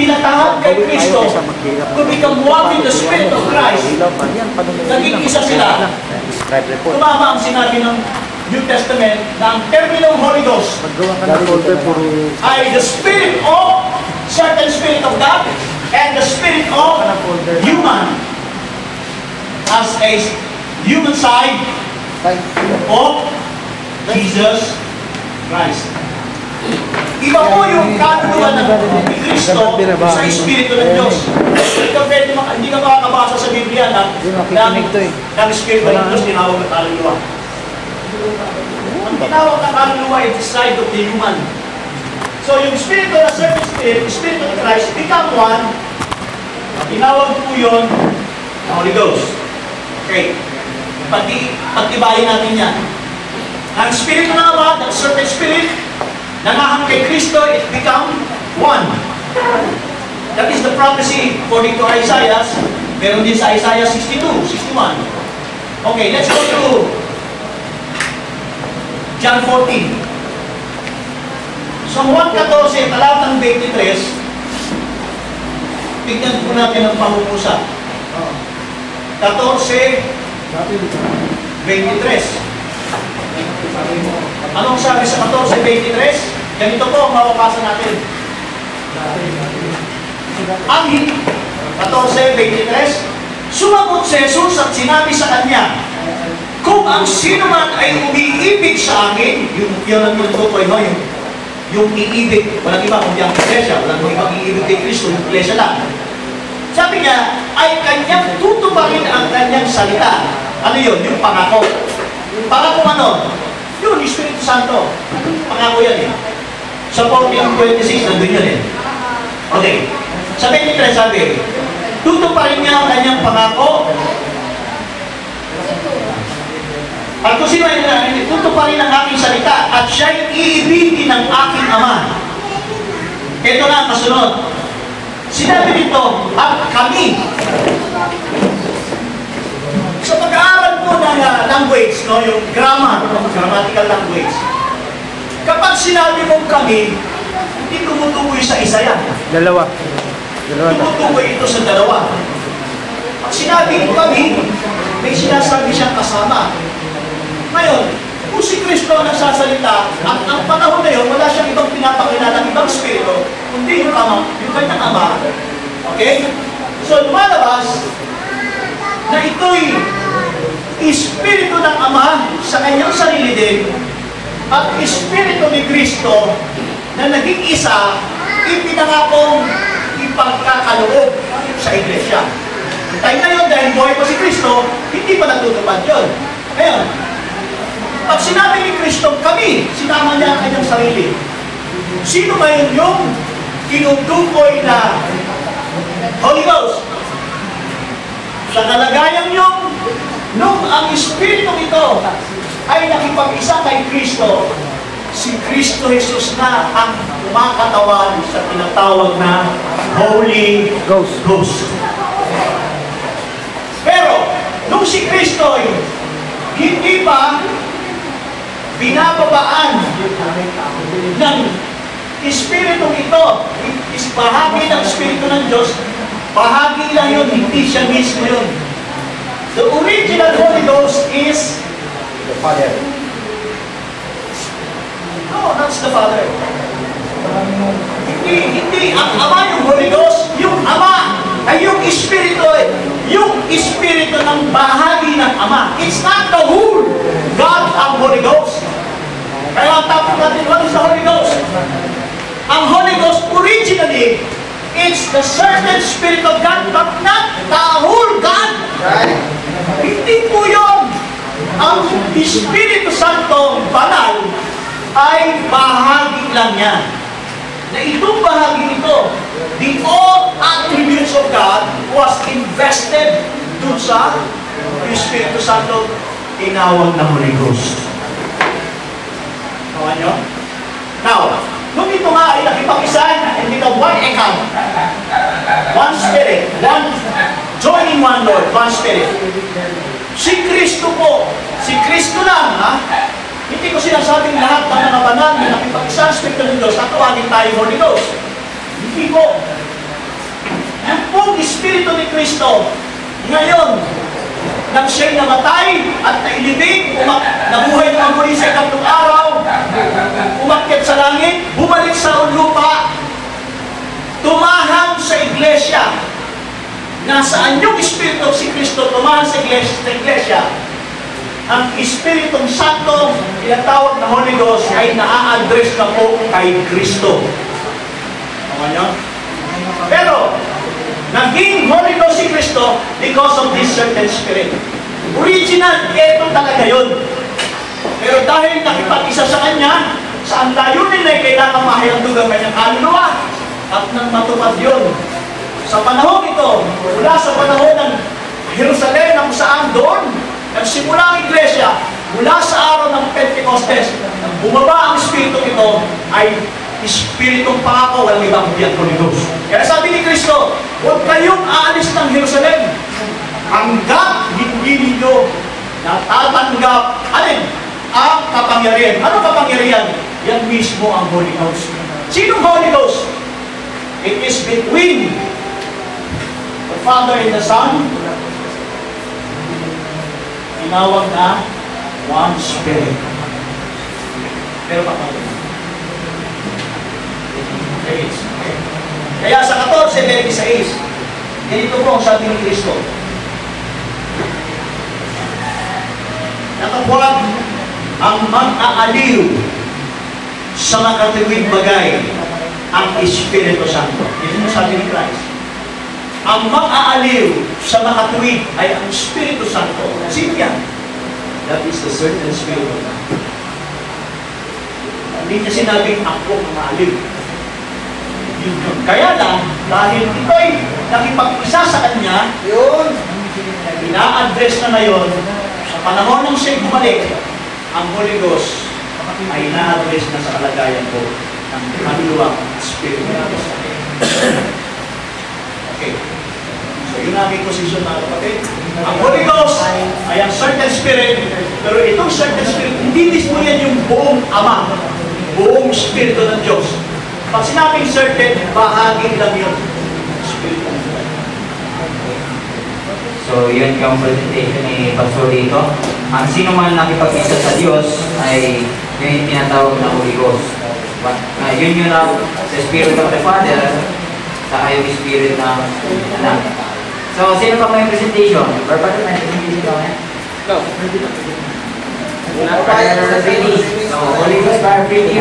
pinatawag kay Kristo to become one with the Spirit of Christ, naging isa sila. Tumama ang sinabi ng New Testament na ang terminong Holy Ghost ay the Spirit of certain Spirit of God and the Spirit of human as a human side of Jesus Christ. Iba po yung kaluluwa ng Kristo sa Espiritu ng Diyos. Hindi ka makakabasa sa Biblia na ng Espiritu ng Diyos tinawag na kaluluwa. Ang tinawag na kaluluwa is the side of the human. So yung Espiritu na certain Spirit, Espiritu ng Christ, become one. Tinawag po yun Holy Ghost. Okay. Pagtibayin natin yan. Ang Espiritu na Ama, that certain Spirit, nanahang kay Kristo, it become one. That is the prophecy according to Isaiah. Meron din sa Isaiah 62, 61. Okay, let's go to John 14. So, Juan 14, talatang 23, tignan po natin ang pangungusap. 14, 23. Anong sabi sa 14:23? Ganito po ang mababasa natin. Ang 14:23, sumagot si Jesus at sinabi sa kanya, kung ang sino man ay umiibig sa akin, yun ang tutukoy mo, yung iibig, walang iba kundi ang iglesia, walang ibang iibig kay Kristo, yung iglesia lang. Sabi niya, ay kanyang tutuparin ang kanyang salita. Ano yun? Yung pangako. Pangako ano? Yun, Espiritu Santo. Pangako yan eh. Sa 14:26, nandun yun eh. Okay. Sa 23, sabi, tutuparin niya ang kanyang pangako. At kung sino ay tutuparin ang aking salita at siya'y iibigin ng aking Ama. Ito na ang kasunod. Sinabi nito, at kami. Sa pag-aaral po ng language, no, yung grammatical language, kapag sinabi mong kami, hindi tumutukoy sa isa yan. Dalawa. Tumutukoy ito sa dalawa. Pag sinabi kami, may sinasabi siyang kasama. Ngayon, kung si Kristo ang nagsasalita, ang panahon na yun, wala siyang ibang pinapakilala ng ibang spirito, kundi yung kanyang Ama. Okay? So, lumalabas na ito'y Espiritu ng Ama sa kanyang sarili din at Espiritu ni Kristo na naging isa, ipinangakong ipagkakaloob sa iglesia. Tayo ngayon, dahil buhay pa si Kristo, hindi pa natutupad yun. Ngayon, pag sinabi ni Kristo, kami, sinama niya ang kanyang sarili. Sino ba yun yung tinutukoy na Holy Ghost? Sa kalagayan yung nung ang Espiritu ito ay nakipag-isa kay Kristo, si Kristo Jesus na ang kumakatawan sa tinatawag na Holy Ghost. Pero, nung si Kristo ay hindi pa binababaan ng Espiritu ito, is bahagi ng Espiritu ng Diyos, bahagi lang yun, hindi siya mismo yun. The original Holy Ghost is The Father. No, that's the Father. Hindi ang Ama yung Holy Ghost, yung Ama ay yung Espiritu ng bahagi ng Ama. It's not the whole God ang Holy Ghost. Kaya ang tapos natin, what is the Holy Ghost? Ang Holy Ghost originally, it's the certain Spirit of God, but not the whole God. Right. Hindi po yun. Ang Espiritu Santo banal ay bahagi lang yan. Na itong bahagi ito, the all attributes of God was invested dun sa Espiritu Santo, tinawag na Holy Ghost. Kawan nyo? Now, nung ito nga ay nakipag-isa, hindi ka one account, one Spirit, join in one Lord, one Spirit. Si Kristo po, si Kristo lang, ha? Hindi ko sinasabing lahat ng mga banal na nakipag-isa ang Espiritu ng Diyos, tatawagin tayo Holy Ghost. Hindi po. Yung pong Espiritu ni Kristo, ngayon, nang siya'y namatay at nailibing, nabuhay naman muli sa ikatlong araw, umakyat sa langit, bumalik sa lupa, tumahang sa iglesia. Nasaan yung Espiritu si Kristo tumahang sa iglesia? Ang Espiritong Santo, tinatawag na Holy Ghost, ay naa-address na po kay Kristo. Tama niyo? Pero, naging Holy Ghost si Kristo because of this certain Spirit. Original, ito talaga yun. Pero dahil nakipag-isa sa Kanya, sa ang layunin ay kailangan mahihandog ang Kanyang kaluluwa at nang matupad yun. Sa panahon ito, mula sa panahon ng Jerusalem, na kung saan doon, nagsimula ang iglesia, mula sa araw ng Pentecostes, nang bumaba ang Espiritu ito, ay Espiritong pangako, walang ibang biyang Holy Ghost. Kaya sabi ni Kristo, huwag kayong aalis ng Jerusalem hanggang hindi ninyo natatanggap ang kapangyarihan. Ano kapangyarihan? Yan mismo ang Holy Ghost. Sinong Holy Ghost? It is between the Father and the Son. Tinawag na one Spirit. Pero paano? Kaya sa 14:26, ganito po ang sabi ni Kristo. Natapwag ang mag-aaliw sa makatuwid bagay ang Espiritu Santo. Yan ang sabi ni Christ. Ang mag-aaliw sa makatuwid ay ang Espiritu Santo. Sino yan? That is the certain Spirit of God. Hindi niya sinabing ako ang maaliw. Kaya lang, dahil ito'y nakipag-isa sa Kanya, yun, ina-address na yun, sa panahon ng siya'y bumalik, ang Holy Ghost ay ina-address na sa kalagayan ko ng kaluluwang Spirit ng Diyos. Okay. So, yun ang aking posisyon, mga kapatid. Ang Holy Ghost ay ang certain Spirit, pero itong certain Spirit, hindi mismo yan yung buong Ama, buong Espiritu ng Diyos. Pag sinabing certain, bahagi lang yun. Spirit of God. So, yun yung presentation ni Pastor dito. Ang sino man nakipag-isa sa Diyos ay yun yung tinatawag na Holy Ghost. Yun yun ang sa Spirit of the Father, saka yung Spirit ng Anak. So, sino pa may presentation? Verbal na presentation ka ngayon? No. Fire ready. So, Holy Ghost, fire ready.